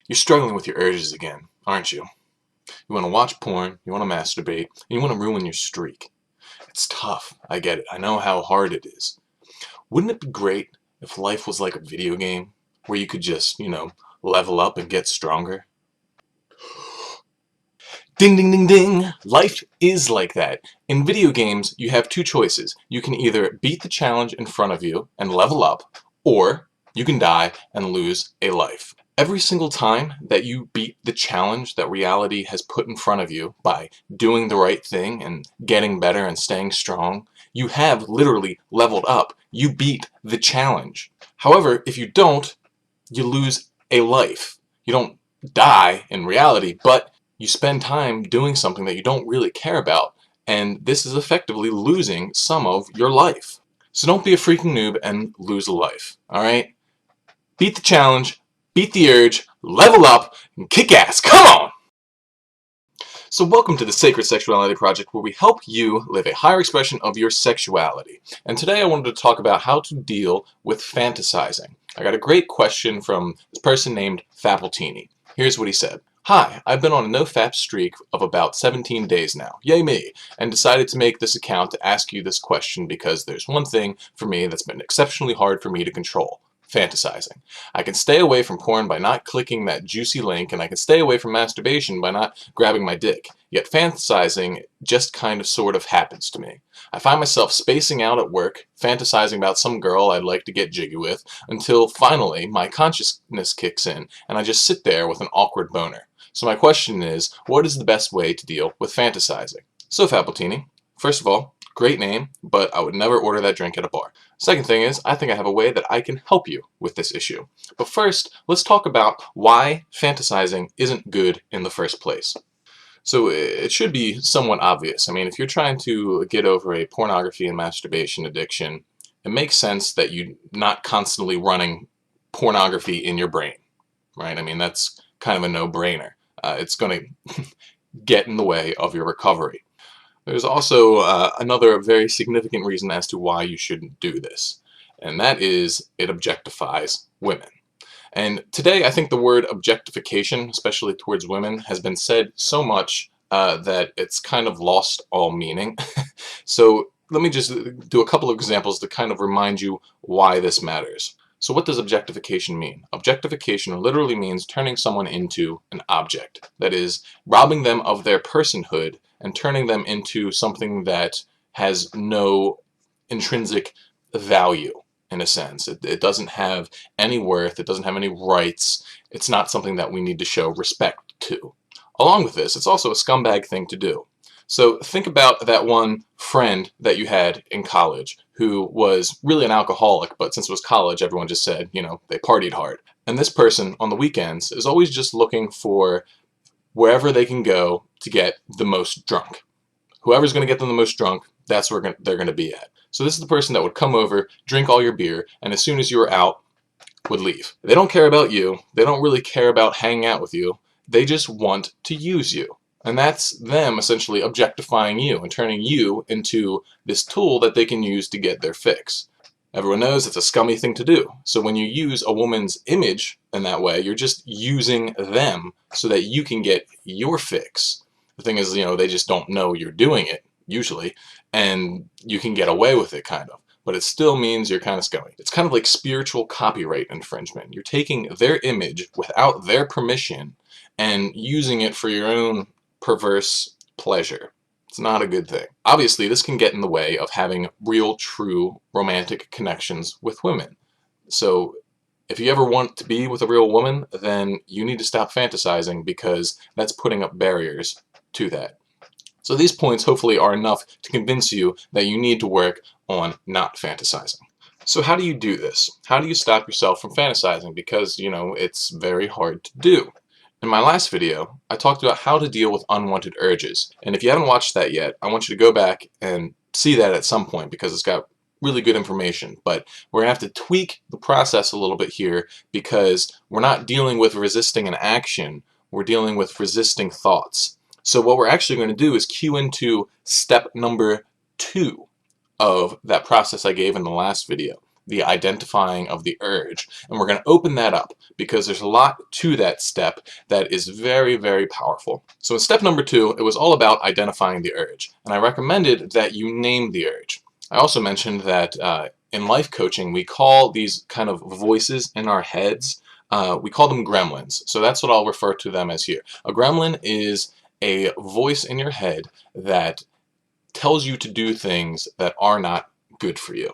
You're struggling with your urges again, aren't you? You want to watch porn, you want to masturbate, and you want to ruin your streak. It's tough, I get it. I know how hard it is. Wouldn't it be great if life was like a video game where you could just, level up and get stronger? Ding ding ding ding! Life is like that. In video games, you have two choices. You can either beat the challenge in front of you and level up, or you can die and lose a life. Every single time that you beat the challenge that reality has put in front of you by doing the right thing and getting better and staying strong, you have literally leveled up. You beat the challenge. However, if you don't, you lose a life. You don't die in reality, but you spend time doing something that you don't really care about, and this is effectively losing some of your life. So don't be a freaking noob and lose a life, alright? Beat the challenge, beat the urge, level up, and kick ass. Come on! So welcome to the Sacred Sexuality Project, where we help you live a higher expression of your sexuality. And today I wanted to talk about how to deal with fantasizing. I got a great question from this person named Fappletini. Here's what he said. Hi, I've been on a no-fap streak of about 17 days now, yay me, and decided to make this account to ask you this question because there's one thing for me that's been exceptionally hard for me to control. Fantasizing. I can stay away from porn by not clicking that juicy link, and I can stay away from masturbation by not grabbing my dick. Yet fantasizing just kind of sort of happens to me. I find myself spacing out at work, fantasizing about some girl I'd like to get jiggy with, until finally my consciousness kicks in, and I just sit there with an awkward boner. So my question is, what is the best way to deal with fantasizing? So Fappletini, first of all, great name, but I would never order that drink at a bar. Second thing is, I think I have a way that I can help you with this issue. But first, let's talk about why fantasizing isn't good in the first place. So it should be somewhat obvious. I mean, if you're trying to get over a pornography and masturbation addiction, it makes sense that you're not constantly running pornography in your brain, right? I mean, that's kind of a no-brainer. It's going to get in the way of your recovery. There's also another very significant reason as to why you shouldn't do this, and that is it objectifies women. And today I think the word objectification, especially towards women, has been said so much that it's kind of lost all meaning. So let me just do a couple of examples to kind of remind you why this matters. So what does objectification mean? Objectification literally means turning someone into an object. That is, robbing them of their personhood and turning them into something that has no intrinsic value, in a sense. It doesn't have any worth, it doesn't have any rights, it's not something that we need to show respect to. Along with this, it's also a scumbag thing to do. So think about that one friend that you had in college who was really an alcoholic, but since it was college, everyone just said, they partied hard. And this person on the weekends is always just looking for wherever they can go to get the most drunk. Whoever's going to get them the most drunk, that's where they're going to be at. So this is the person that would come over, drink all your beer, and as soon as you were out, would leave. They don't care about you. They don't really care about hanging out with you. They just want to use you. And that's them essentially objectifying you and turning you into this tool that they can use to get their fix. Everyone knows it's a scummy thing to do. So when you use a woman's image in that way, you're just using them so that you can get your fix. The thing is, they just don't know you're doing it, usually, and you can get away with it, kind of. But it still means you're kind of scummy. It's kind of like spiritual copyright infringement. You're taking their image without their permission and using it for your own perverse pleasure. It's not a good thing. Obviously, this can get in the way of having real, true romantic connections with women. So if you ever want to be with a real woman, then you need to stop fantasizing because that's putting up barriers to that. So these points hopefully are enough to convince you that you need to work on not fantasizing. So how do you do this? How do you stop yourself from fantasizing? Because, it's very hard to do. In my last video, I talked about how to deal with unwanted urges. And if you haven't watched that yet, I want you to go back and see that at some point because it's got really good information. But we're going to have to tweak the process a little bit here because we're not dealing with resisting an action, we're dealing with resisting thoughts. So what we're actually going to do is cue into step number 2 of that process I gave in the last video. the identifying of the urge. And we're going to open that up because there's a lot to that step that is very, very powerful. So in step number 2, it was all about identifying the urge. And I recommended that you name the urge. I also mentioned that in life coaching, we call these kind of voices in our heads, we call them gremlins. So that's what I'll refer to them as here. A gremlin is a voice in your head that tells you to do things that are not good for you.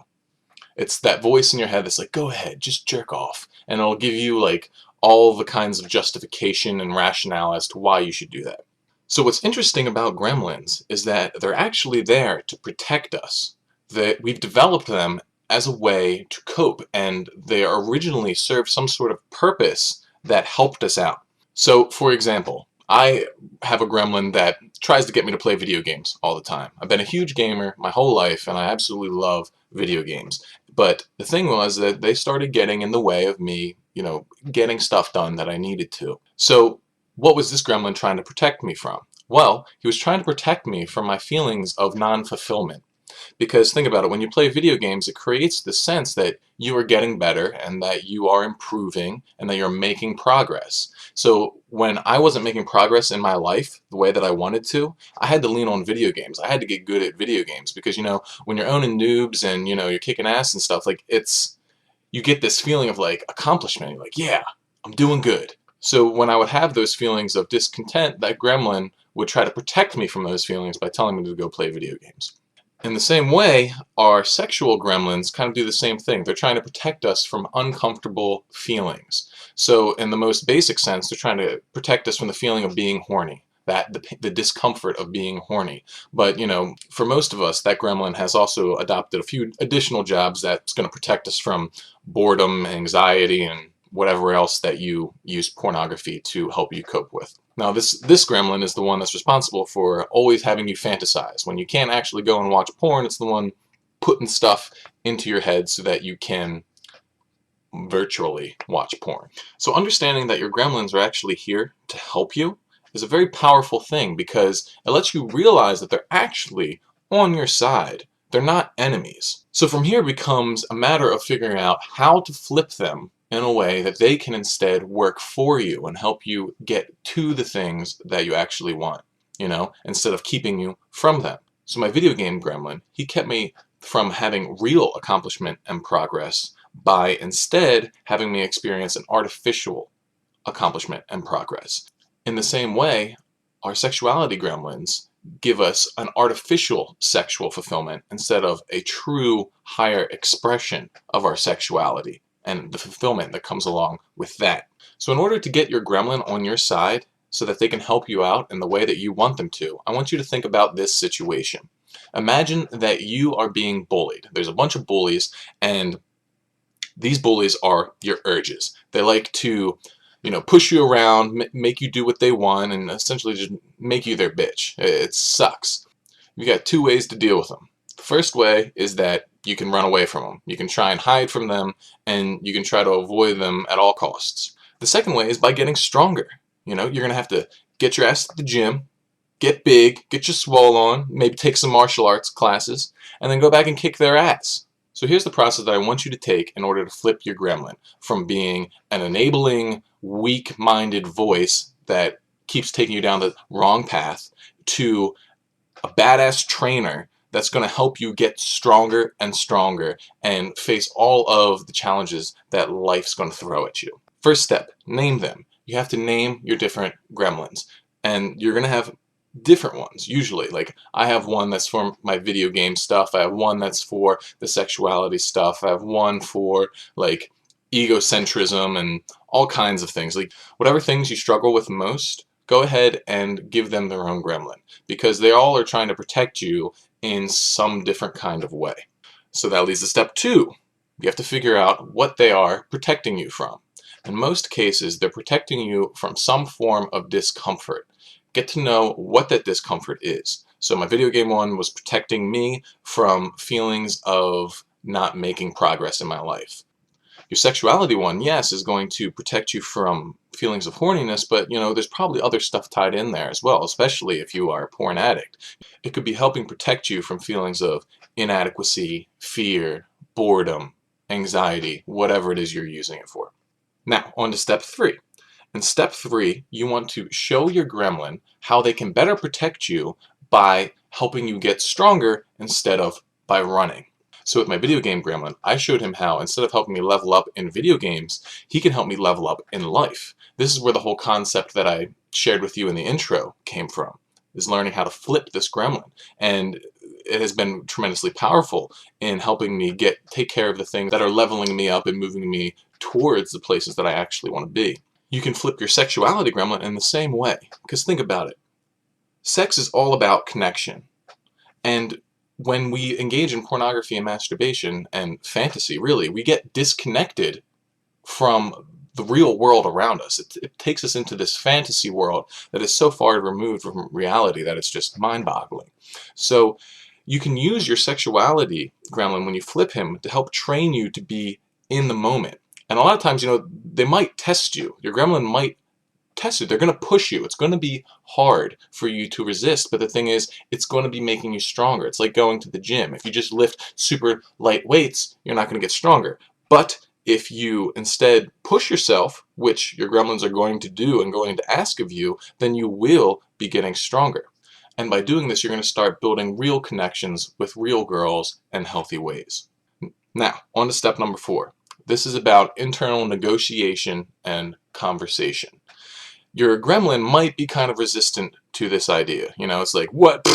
It's that voice in your head that's like, go ahead, just jerk off. And it'll give you like all the kinds of justification and rationale as to why you should do that. So what's interesting about gremlins is that they're actually there to protect us. That we've developed them as a way to cope, and they originally served some sort of purpose that helped us out. So, for example, I have a gremlin that tries to get me to play video games all the time. I've been a huge gamer my whole life, and I absolutely love video games. But the thing was that they started getting in the way of me, getting stuff done that I needed to. So, what was this gremlin trying to protect me from? Well, he was trying to protect me from my feelings of non-fulfillment. Because think about it, when you play video games, it creates the sense that you are getting better and that you are improving and that you're making progress. So when I wasn't making progress in my life the way that I wanted to, I had to lean on video games. I had to get good at video games because, when you're owning noobs and, you're kicking ass and stuff, like you get this feeling of like accomplishment. You're like, yeah, I'm doing good. So when I would have those feelings of discontent, that gremlin would try to protect me from those feelings by telling me to go play video games. In the same way, our sexual gremlins kind of do the same thing. They're trying to protect us from uncomfortable feelings. So in the most basic sense, they're trying to protect us from the feeling of being horny, the discomfort of being horny. But, for most of us, that gremlin has also adopted a few additional jobs that's going to protect us from boredom, anxiety, and whatever else that you use pornography to help you cope with. Now, this gremlin is the one that's responsible for always having you fantasize. When you can't actually go and watch porn, it's the one putting stuff into your head so that you can virtually watch porn. So understanding that your gremlins are actually here to help you is a very powerful thing because it lets you realize that they're actually on your side. They're not enemies. So from here becomes a matter of figuring out how to flip them in a way that they can instead work for you and help you get to the things that you actually want, instead of keeping you from them. So my video game gremlin, he kept me from having real accomplishment and progress by instead having me experience an artificial accomplishment and progress. In the same way, our sexuality gremlins give us an artificial sexual fulfillment instead of a true higher expression of our sexuality and the fulfillment that comes along with that. So in order to get your gremlin on your side so that they can help you out in the way that you want them to, I want you to think about this situation. Imagine that you are being bullied. There's a bunch of bullies, and these bullies are your urges. They like to, push you around, make you do what they want, and essentially just make you their bitch. It sucks. You got two ways to deal with them. The first way is that you can run away from them. You can try and hide from them, and you can try to avoid them at all costs. The second way is by getting stronger. You're going to have to get your ass to the gym, get big, get your swole on, maybe take some martial arts classes, and then go back and kick their ass. So here's the process that I want you to take in order to flip your gremlin from being an enabling, weak-minded voice that keeps taking you down the wrong path to a badass trainer that's going to help you get stronger and stronger and face all of the challenges that life's going to throw at you. First step, name them. You have to name your different gremlins. And you're going to have different ones usually. Like I have one that's for my video game stuff. I have one that's for the sexuality stuff. I have one for like egocentrism and all kinds of things. Like whatever things you struggle with most, go ahead and give them their own gremlin because they all are trying to protect you in some different kind of way. So that leads to step 2. You have to figure out what they are protecting you from. In most cases, they're protecting you from some form of discomfort. Get to know what that discomfort is. So my video game one was protecting me from feelings of not making progress in my life. Your sexuality one, yes, is going to protect you from feelings of horniness, but there's probably other stuff tied in there as well, especially if you are a porn addict. It could be helping protect you from feelings of inadequacy, fear, boredom, anxiety, whatever it is you're using it for. Now, on to step 3. In step 3, you want to show your gremlin how they can better protect you by helping you get stronger instead of by running. So with my video game gremlin, I showed him how instead of helping me level up in video games, he can help me level up in life. This is where the whole concept that I shared with you in the intro came from, is learning how to flip this gremlin. And it has been tremendously powerful in helping me take care of the things that are leveling me up and moving me towards the places that I actually want to be. You can flip your sexuality gremlin in the same way, because think about it. Sex is all about connection. And when we engage in pornography and masturbation and fantasy, really, we get disconnected from the real world around us. It takes us into this fantasy world that is so far removed from reality that it's just mind-boggling. So you can use your sexuality gremlin when you flip him to help train you to be in the moment. And a lot of times, they might test you. Your gremlin might test you. They're going to push you. It's going to be hard for you to resist, but the thing is, it's going to be making you stronger. It's like going to the gym. If you just lift super light weights, you're not going to get stronger. But if you instead push yourself, which your gremlins are going to do and going to ask of you, then you will be getting stronger. And by doing this, you're going to start building real connections with real girls in healthy ways. Now, on to step number 4. This is about internal negotiation and conversation. Your gremlin might be kind of resistant to this idea. It's like, what?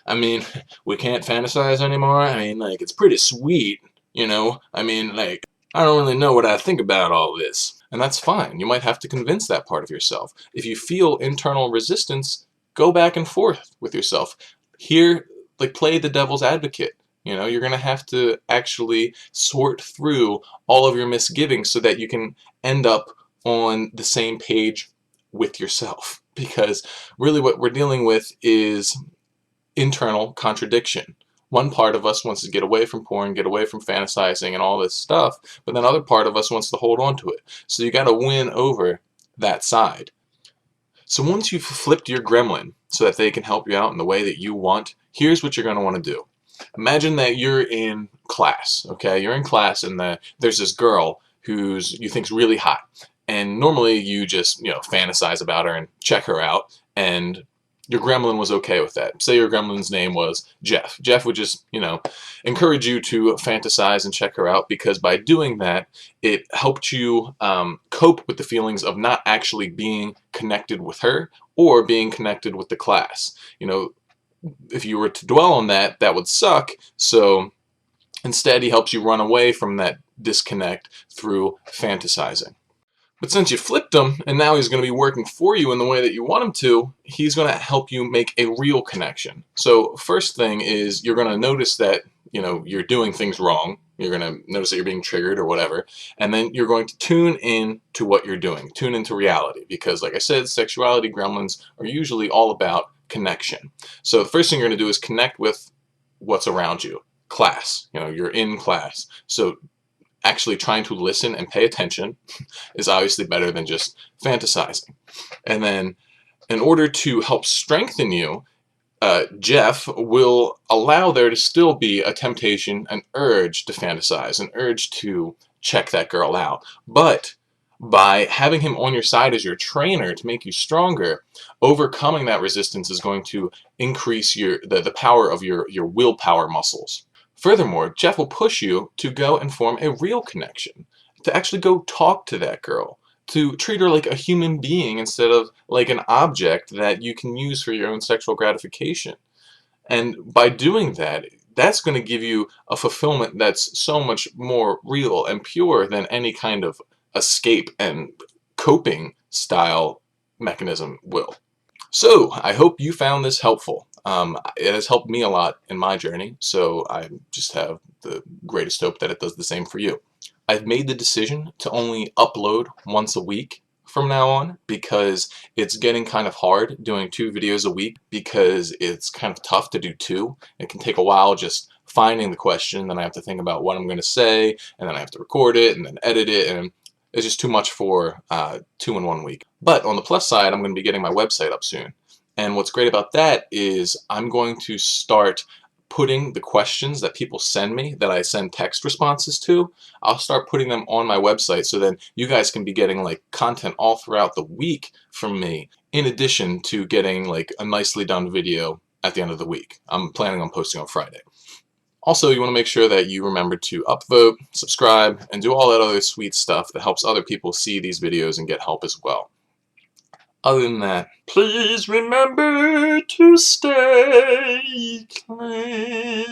I mean, we can't fantasize anymore? I mean, it's pretty sweet, I mean, I don't really know what I think about all this. And that's fine. You might have to convince that part of yourself. If you feel internal resistance, go back and forth with yourself. Here, play the devil's advocate. You're going to have to actually sort through all of your misgivings so that you can end up on the same page with yourself. Because really what we're dealing with is internal contradiction. One part of us wants to get away from porn, get away from fantasizing and all this stuff, but then other part of us wants to hold on to it. So you got to win over that side. So once you've flipped your gremlin so that they can help you out in the way that you want, here's what you're going to want to do. Imagine that you're in class, okay? You're in class and there's this girl who's you think's really hot. And normally you just, fantasize about her and check her out, and your gremlin was okay with that. Say your gremlin's name was Jeff. Jeff would just, encourage you to fantasize and check her out, because by doing that, it helped you cope with the feelings of not actually being connected with her or being connected with the class. If you were to dwell on that, that would suck. So instead, he helps you run away from that disconnect through fantasizing. But since you flipped him, and now he's going to be working for you in the way that you want him to, he's going to help you make a real connection. So first thing is you're going to notice that, you're doing things wrong. You're going to notice that you're being triggered or whatever. And then you're going to tune in to what you're doing. Tune into reality. Because like I said, sexuality gremlins are usually all about connection. So the first thing you're going to do is connect with what's around you. Class. You're in class. So actually trying to listen and pay attention is obviously better than just fantasizing. And then in order to help strengthen you, Jeff will allow there to still be a temptation, an urge to fantasize, an urge to check that girl out. But by having him on your side as your trainer to make you stronger, overcoming that resistance is going to increase the power of your willpower muscles. Furthermore, Jeff will push you to go and form a real connection, to actually go talk to that girl, to treat her like a human being instead of like an object that you can use for your own sexual gratification. And by doing that, that's going to give you a fulfillment that's so much more real and pure than any kind of escape and coping style mechanism will. So I hope you found this helpful. It has helped me a lot in my journey, so I just have the greatest hope that it does the same for you. I've made the decision to only upload once a week from now on, because it's getting kind of hard doing 2 videos a week, because it's kind of tough to do 2. It can take a while just finding the question, then I have to think about what I'm going to say, and then I have to record it and then edit it, and it's just too much for 2 in 1 week. But on the plus side, I'm going to be getting my website up soon. And what's great about that is I'm going to start putting the questions that people send me, that I send text responses to, I'll start putting them on my website, so then you guys can be getting like content all throughout the week from me, in addition to getting like a nicely done video at the end of the week. I'm planning on posting on Friday. Also, you want to make sure that you remember to upvote, subscribe, and do all that other sweet stuff that helps other people see these videos and get help as well. Other than that, please remember to stay clean.